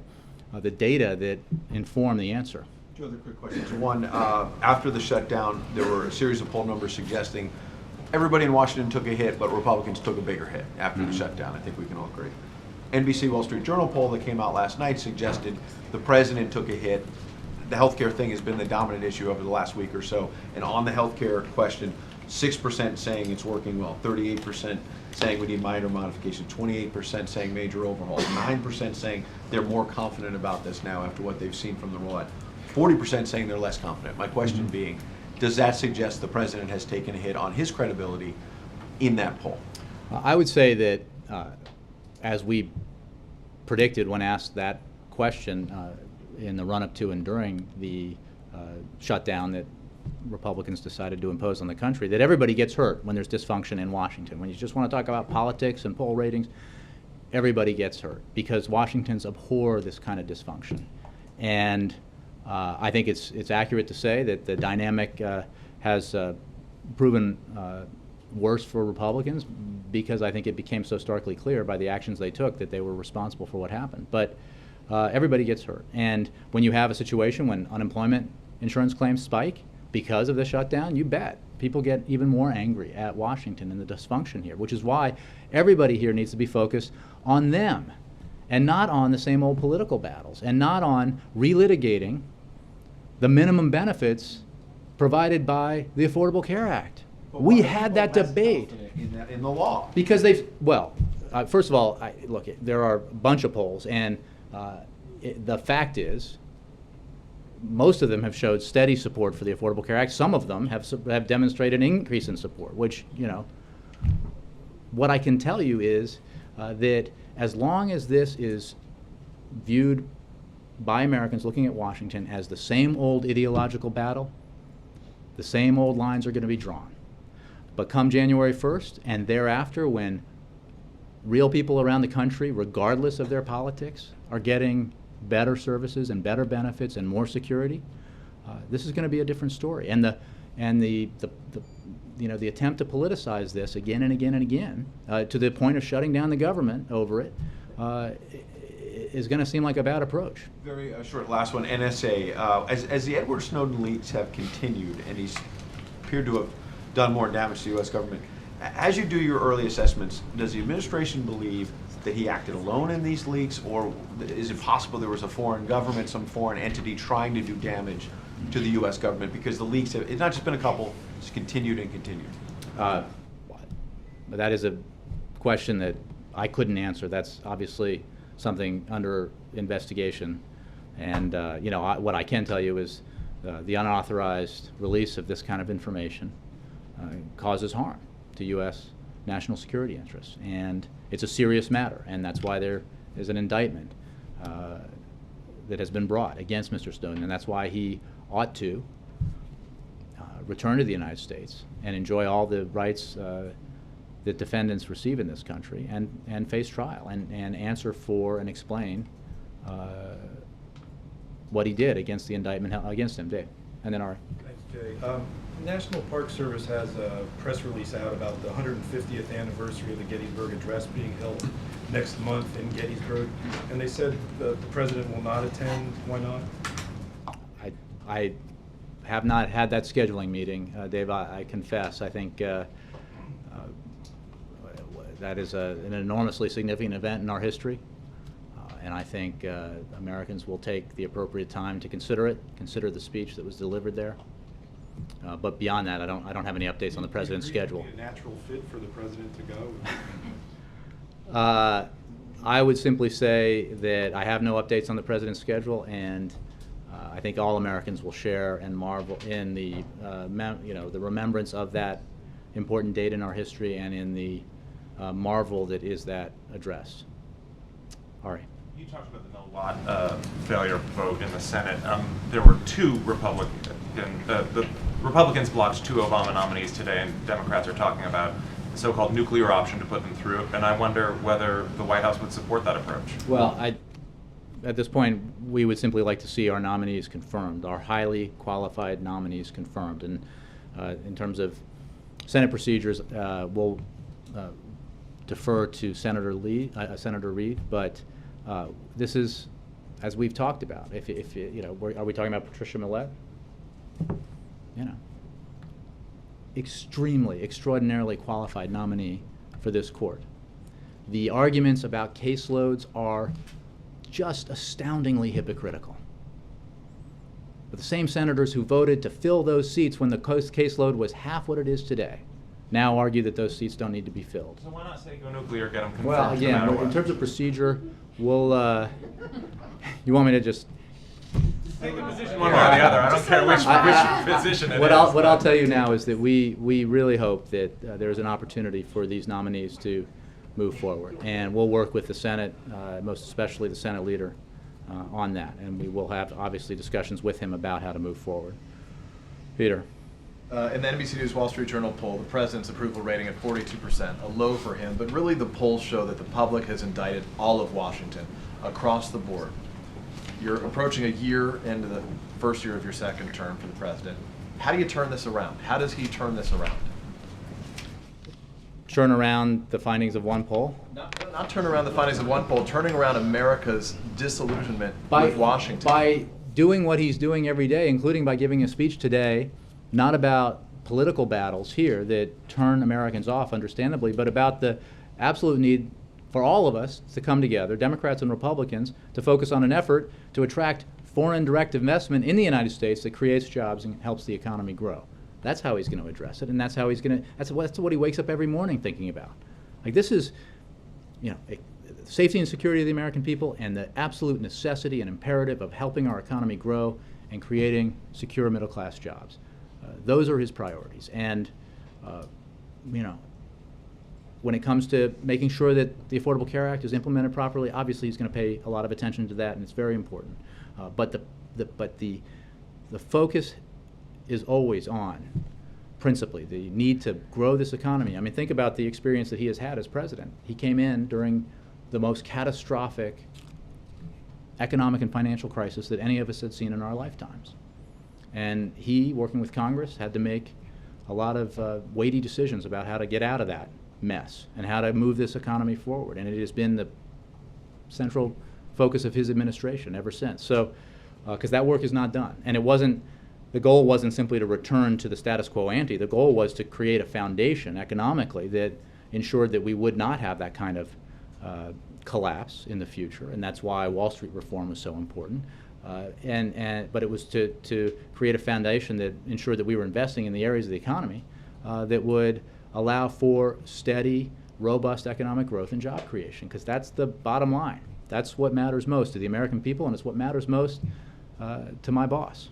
the data that inform the answer. Two other quick questions. One, after the shutdown, there were a series of poll numbers suggesting everybody in Washington took a hit, but Republicans took a bigger hit after the shutdown. I think we can all agree. NBC Wall Street Journal poll that came out last night suggested the president took a hit. The healthcare thing has been the dominant issue over the last week or so. And on the healthcare question, 6% saying it's working well, 38% saying we need minor modification, 28% saying major overhaul, 9% saying they're more confident about this now after what they've seen from the rollout, 40% saying they're less confident. My question being, does that suggest the president has taken a hit on his credibility in that poll? I would say that, as we predicted when asked that question in the run-up to and during the shutdown that Republicans decided to impose on the country, that everybody gets hurt when there's dysfunction in Washington. When you just want to talk about politics and poll ratings, everybody gets hurt because Washingtons abhor this kind of dysfunction. And I think it's accurate to say that the dynamic has proven worse for Republicans because I think it became so starkly clear by the actions they took that they were responsible for what happened. But everybody gets hurt. And when you have a situation when unemployment insurance claims spike because of the shutdown, you bet people get even more angry at Washington and the dysfunction here, which is why everybody here needs to be focused on them and not on the same old political battles and not on relitigating the minimum benefits provided by the Affordable Care Act. But We why are had people that less debate. confident in the law? Because first of all, look, there are a bunch of polls, and the fact is, most of them have showed steady support for the Affordable Care Act. Some of them have demonstrated an increase in support, which, what I can tell you is that as long as this is viewed by Americans looking at Washington as the same old ideological battle, the same old lines are going to be drawn. But come January 1st and thereafter, when real people around the country, regardless of their politics, are getting better services and better benefits and more security, this is going to be a different story. And the attempt to politicize this again and again and again to the point of shutting down the government over it is going to seem like a bad approach. Very short last one. NSA. As the Edward Snowden leaks have continued, and he's appeared to have done more damage to the U.S. government, as you do your early assessments, does the administration believe that he acted alone in these leaks, or is it possible there was a foreign government, some foreign entity trying to do damage to the U.S. government? Because the leaks have, it's not just been a couple, it's continued and continued. But that is a question that I couldn't answer. That's obviously something under investigation. And what I can tell you is the unauthorized release of this kind of information causes harm to U.S. national security interests. And it's a serious matter, and that's why there is an indictment that has been brought against Mr. Snowden, and that's why he ought to return to the United States and enjoy all the rights that defendants receive in this country and face trial and answer for and explain what he did against the indictment against him. Dave, and then Ari. Thanks, Jay. National Park Service has a press release out about the 150th anniversary of the Gettysburg Address being held next month in Gettysburg, and they said the president will not attend. Why not? I have not had that scheduling meeting, Dave. I confess. I think that is an enormously significant event in our history, And I think Americans will take the appropriate time to consider the speech that was delivered there. But beyond that, I don't have any updates on the president's schedule. Would it be a natural fit for the president to go? I would simply say that I have no updates on the president's schedule, and I think all Americans will share and marvel in the the remembrance of that important date in our history and in the marvel that is that address. Ari. You talked about the no-lot failure vote in the Senate. There were two the Republicans blocked two Obama nominees today, and Democrats are talking about the so-called nuclear option to put them through. And I wonder whether the White House would support that approach. Well, at this point, we would simply like to see our nominees confirmed, our highly qualified nominees confirmed. And in terms of Senate procedures, we'll defer to Senator Reid, but this is, as we've talked about. If are we talking about Patricia Millett? Extraordinarily qualified nominee for this court. The arguments about caseloads are just astoundingly hypocritical. But the same senators who voted to fill those seats when the caseload was half what it is today now argue that those seats don't need to be filled. So why not say go nuclear, get them confirmed? Well, again, no matter what? in terms of procedure, we'll. You want me to just? Take a position one way or the other. I don't care which position it is. What I'll tell you now is that we really hope that there's an opportunity for these nominees to move forward, and we'll work with the Senate, most especially the Senate leader, on that, and we will have obviously discussions with him about how to move forward. Peter. In the NBC News Wall Street Journal poll, the president's approval rating at 42%, a low for him, but really the polls show that the public has indicted all of Washington across the board. You're approaching a year into the first year of your second term for the president. How do you turn this around? How does he turn this around? Turn around the findings of one poll? Not turn around the findings of one poll, turning around America's disillusionment with Washington. By doing what he's doing every day, including by giving a speech today, not about political battles here that turn Americans off, understandably, but about the absolute need for all of us to come together, Democrats and Republicans, to focus on an effort to attract foreign direct investment in the United States that creates jobs and helps the economy grow. That's how he's going to address it, and that's how he's going to. That's what he wakes up every morning thinking about. Like, this is, safety and security of the American people, and the absolute necessity and imperative of helping our economy grow and creating secure middle-class jobs. Those are his priorities, and when it comes to making sure that the Affordable Care Act is implemented properly, obviously he's going to pay a lot of attention to that, and it's very important. But the focus is always on, principally, the need to grow this economy. I mean, think about the experience that he has had as president. He came in during the most catastrophic economic and financial crisis that any of us had seen in our lifetimes. And he, working with Congress, had to make a lot of weighty decisions about how to get out of that mess and how to move this economy forward. And it has been the central focus of his administration ever since. So, because that work is not done. And the goal wasn't simply to return to the status quo ante. The goal was to create a foundation economically that ensured that we would not have that kind of collapse in the future. And that's why Wall Street reform was so important. But it was to create a foundation that ensured that we were investing in the areas of the economy that would allow for steady, robust economic growth and job creation, because that's the bottom line. That's what matters most to the American people, and it's what matters most to my boss.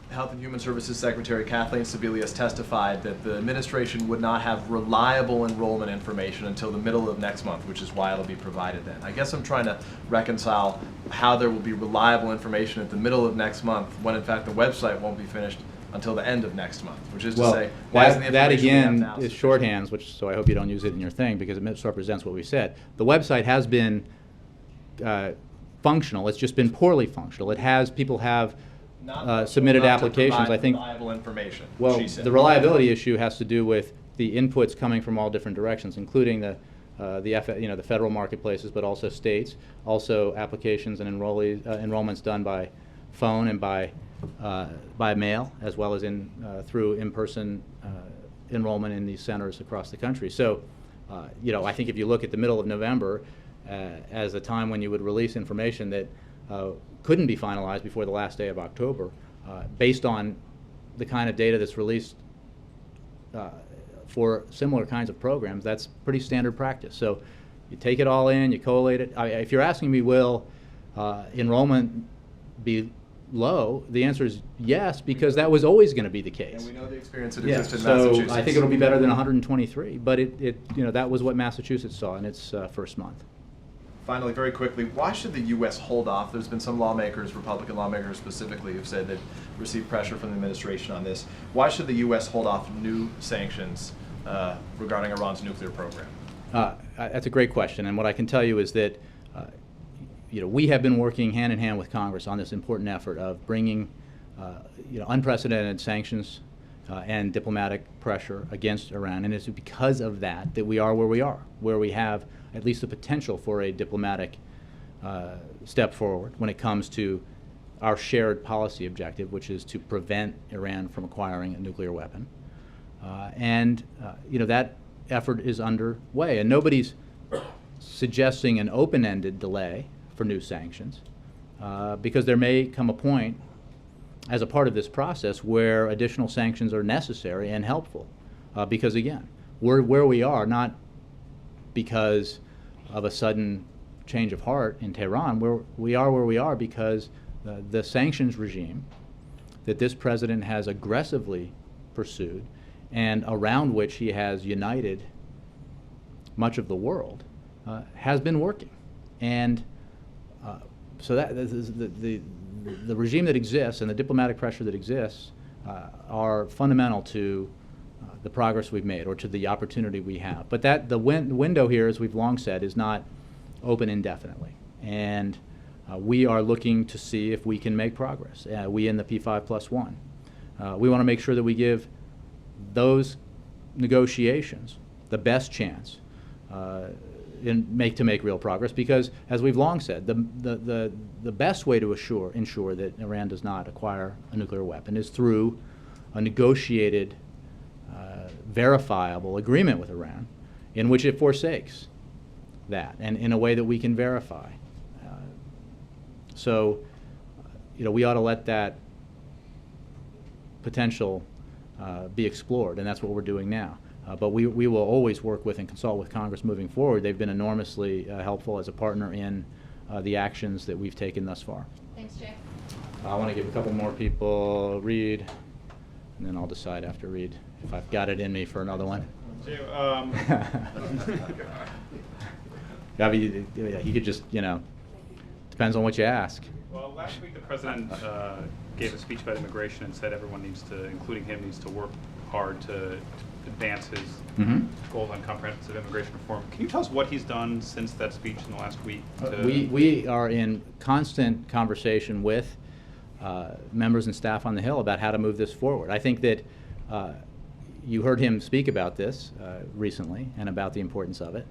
Health and Human Services Secretary Kathleen Sebelius testified that the administration would not have reliable enrollment information until the middle of next month, which is why it'll be provided then. I guess I'm trying to reconcile how there will be reliable information at the middle of next month when, in fact, the website won't be finished until the end of next month, which is to say, why isn't the that information we have again now is sufficient? shorthands, so I hope you don't use it in your thing because it misrepresents what we said. The website has been functional. It's just been poorly functional. People have submitted applications. I think reliable information. Well, she said. the reliability issue has to do with the inputs coming from all different directions, including the federal marketplaces, but also states, also applications and enrollments done by phone and by mail, as well as through in-person enrollment in these centers across the country. So, I think if you look at the middle of November, as a time when you would release information that couldn't be finalized before the last day of October, based on the kind of data that's released for similar kinds of programs. That's pretty standard practice. So you take it all in, you collate it. If you're asking me, will enrollment be low, the answer is yes, because that was always going to be the case. And we know the experience that Yeah, existed in so Massachusetts. I think it'll be better than 123, but that was what Massachusetts saw in its first month. Finally, very quickly, why should the U.S. hold off? There's been some lawmakers, Republican lawmakers specifically, who've said that received pressure from the administration on this. Why should the U.S. hold off new sanctions regarding Iran's nuclear program? That's a great question, and what I can tell you is that we have been working hand in hand with Congress on this important effort of bringing unprecedented sanctions and diplomatic pressure against Iran, and it's because of that that we are where we are, where we have at least the potential for a diplomatic step forward when it comes to our shared policy objective, which is to prevent Iran from acquiring a nuclear weapon. That effort is underway, and nobody's suggesting an open-ended delay for new sanctions, because there may come a point as a part of this process where additional sanctions are necessary and helpful, because again, we're where we are not because of a sudden change of heart in Tehran. We are where we are because the sanctions regime that this president has aggressively pursued and around which he has united much of the world has been working. And so that the regime that exists and the diplomatic pressure that exists are fundamental to the progress we've made, or to the opportunity we have. But the window here, as we've long said, is not open indefinitely. And we are looking to see if we can make progress. We in the P5+1. We want to make sure that we give those negotiations the best chance to make real progress, because, as we've long said, the best way to ensure that Iran does not acquire a nuclear weapon is through a negotiated, verifiable agreement with Iran in which it forsakes that, and in a way that we can verify. We ought to let that potential be explored, and that's what we're doing now. But we will always work with and consult with Congress moving forward. They've been enormously helpful as a partner in the actions that we've taken thus far. Thanks, Jay. I want to give a couple more people Reed, and then I'll decide after Reed if I've got it in me for another one. He could just, depends on what you ask. Well, last week the president gave a speech about immigration and said everyone needs to, including him, needs to work hard to advance his goals on comprehensive immigration reform. Can you tell us what he's done since that speech in the last week? We are in constant conversation with members and staff on the Hill about how to move this forward. I think that you heard him speak about this recently and about the importance of it.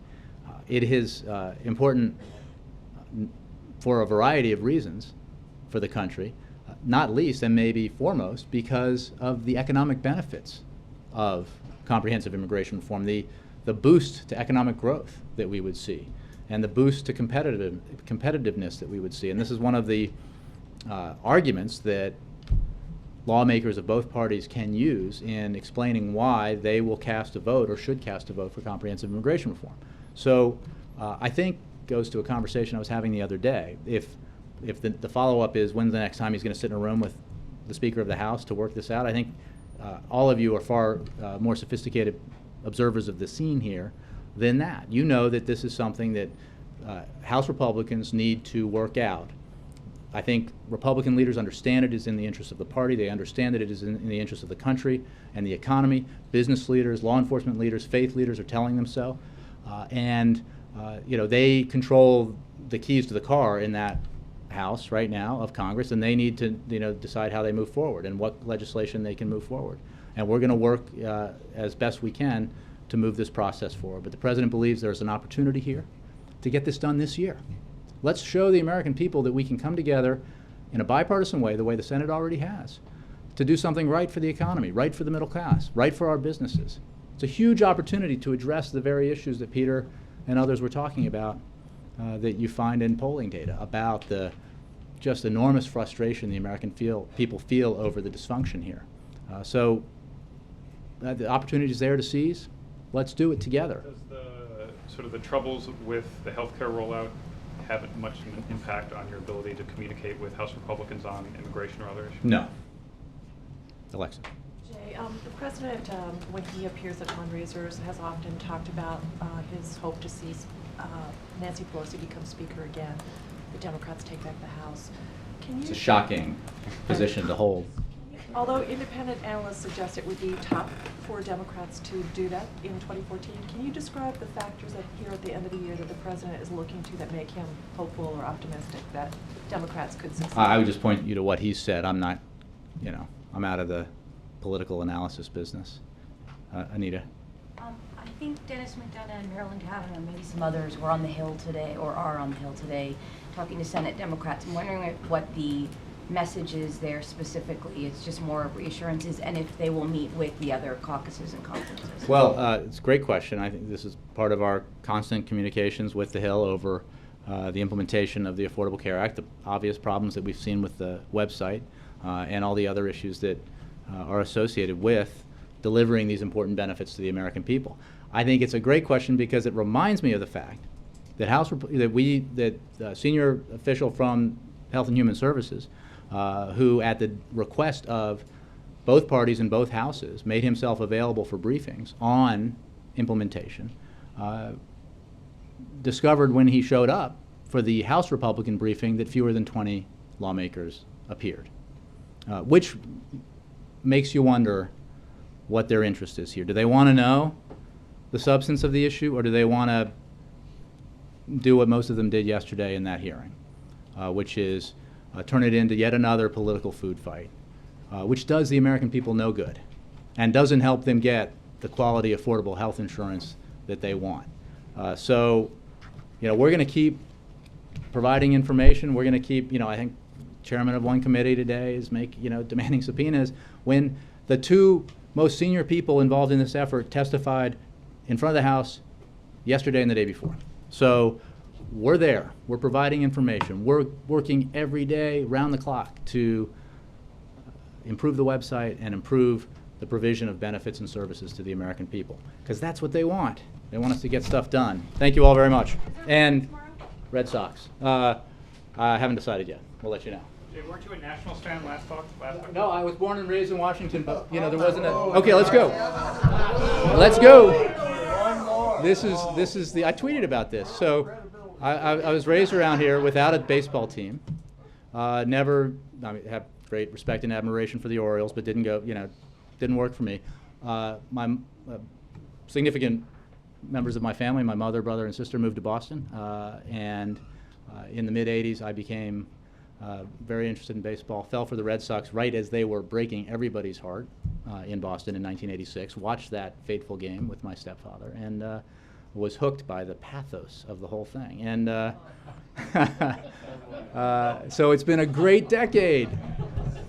It is important for a variety of reasons for the country, not least and maybe foremost because of the economic benefits of comprehensive immigration reform, the boost to economic growth that we would see, and the boost to competitiveness that we would see. And this is one of the arguments that lawmakers of both parties can use in explaining why they will cast a vote or should cast a vote for comprehensive immigration reform. So I think goes to a conversation I was having the other day. If the follow-up is when's the next time he's going to sit in a room with the Speaker of the House to work this out, I think all of you are far more sophisticated observers of the scene here than that. You know that this is something that House Republicans need to work out. I think Republican leaders understand it is in the interest of the party. They understand that it is in the interest of the country and the economy. Business leaders, law enforcement leaders, faith leaders are telling them so. They control the keys to the car in that House right now of Congress, and they need to decide how they move forward and what legislation they can move forward. And we're going to work as best we can to move this process forward. But the President believes there's an opportunity here to get this done this year. Let's show the American people that we can come together in a bipartisan way, the way the Senate already has, to do something right for the economy, right for the middle class, right for our businesses. It's a huge opportunity to address the very issues that Peter and others were talking about that you find in polling data about the just enormous frustration the American people feel over the dysfunction here. So the opportunity is there to seize. Let's do it together. Does the sort of the troubles with the healthcare rollout have much of an impact on your ability to communicate with House Republicans on immigration or other issues? No. Alexa. Jay, the president, when he appears at fundraisers, has often talked about his hope to see Nancy Pelosi become Speaker again. The Democrats take back the House. It's a shocking position to hold. Although independent analysts suggest it would be tough for Democrats to do that in 2014, can you describe the factors that here at the end of the year that the president is looking to that make him hopeful or optimistic that Democrats could succeed? I would just point you to what he said. I'm not, I'm out of the political analysis business. Anita? I think Dennis McDonough and Marilyn Cavanaugh and maybe some others were on the Hill today, or are on the Hill today, talking to Senate Democrats. I'm wondering what the message is there specifically. It's just more reassurances, and if they will meet with the other caucuses and conferences. Well, it's a great question. I think this is part of our constant communications with the Hill over the implementation of the Affordable Care Act, the obvious problems that we've seen with the website, and all the other issues that are associated with delivering these important benefits to the American people. I think it's a great question because it reminds me of the fact that senior official from Health and Human Services, who at the request of both parties in both houses made himself available for briefings on implementation, discovered when he showed up for the House Republican briefing that fewer than 20 lawmakers appeared, which makes you wonder what their interest is here. Do they want to know the substance of the issue, or do they want to do what most of them did yesterday in that hearing, which is turn it into yet another political food fight, which does the American people no good and doesn't help them get the quality, affordable health insurance that they want. So, we're going to keep providing information. We're going to keep, I think chairman of one committee today is demanding subpoenas when the two most senior people involved in this effort testified in front of the House yesterday and the day before. So we're there. We're providing information. We're working every day, round the clock, to improve the website and improve the provision of benefits and services to the American people, because that's what they want. They want us to get stuff done. Thank you all very much. And Red Sox. I haven't decided yet. We'll let you know. Jay, weren't you a Nationals fan last week? No, I was born and raised in Washington, but there wasn't a. Okay, let's go. Let's go. This is the. I tweeted about this. So, I was raised around here without a baseball team. Never. Have great respect and admiration for the Orioles, but didn't go. Didn't work for me. My significant members of my family, my mother, brother, and sister, moved to Boston, and in the mid '80s, I became very interested in baseball. Fell for the Red Sox right as they were breaking everybody's heart in Boston in 1986. Watched that fateful game with my stepfather, and was hooked by the pathos of the whole thing. And so it's been a great decade.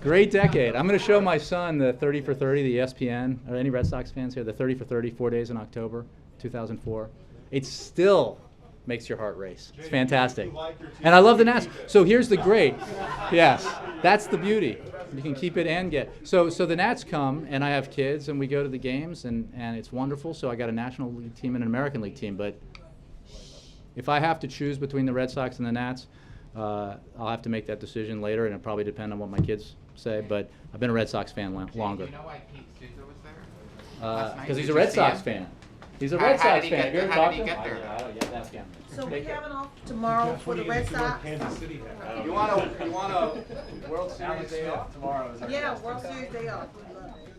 Great decade. I'm going to show my son the 30 for 30, the ESPN. Are any Red Sox fans here? The 30 for 30, 4 days in October 2004. It still makes your heart race. It's fantastic. And I love the Nats. So here's the great. Yes, that's the beauty. You can keep it and get. So the Nats come, and I have kids, and we go to the games, and it's wonderful. So I got a National League team and an American League team. But if I have to choose between the Red Sox and the Nats, I'll have to make that decision later, and it'll probably depend on what my kids say. But I've been a Red Sox fan longer. Do you know why Pete Souza was there? Because he's a Red Sox fan. He's a Red Sox fan. Have you ever talked to him? That's him. So we having off tomorrow for the Red Sox? You want a World Series day off tomorrow? Yeah, World Series day off. We love it.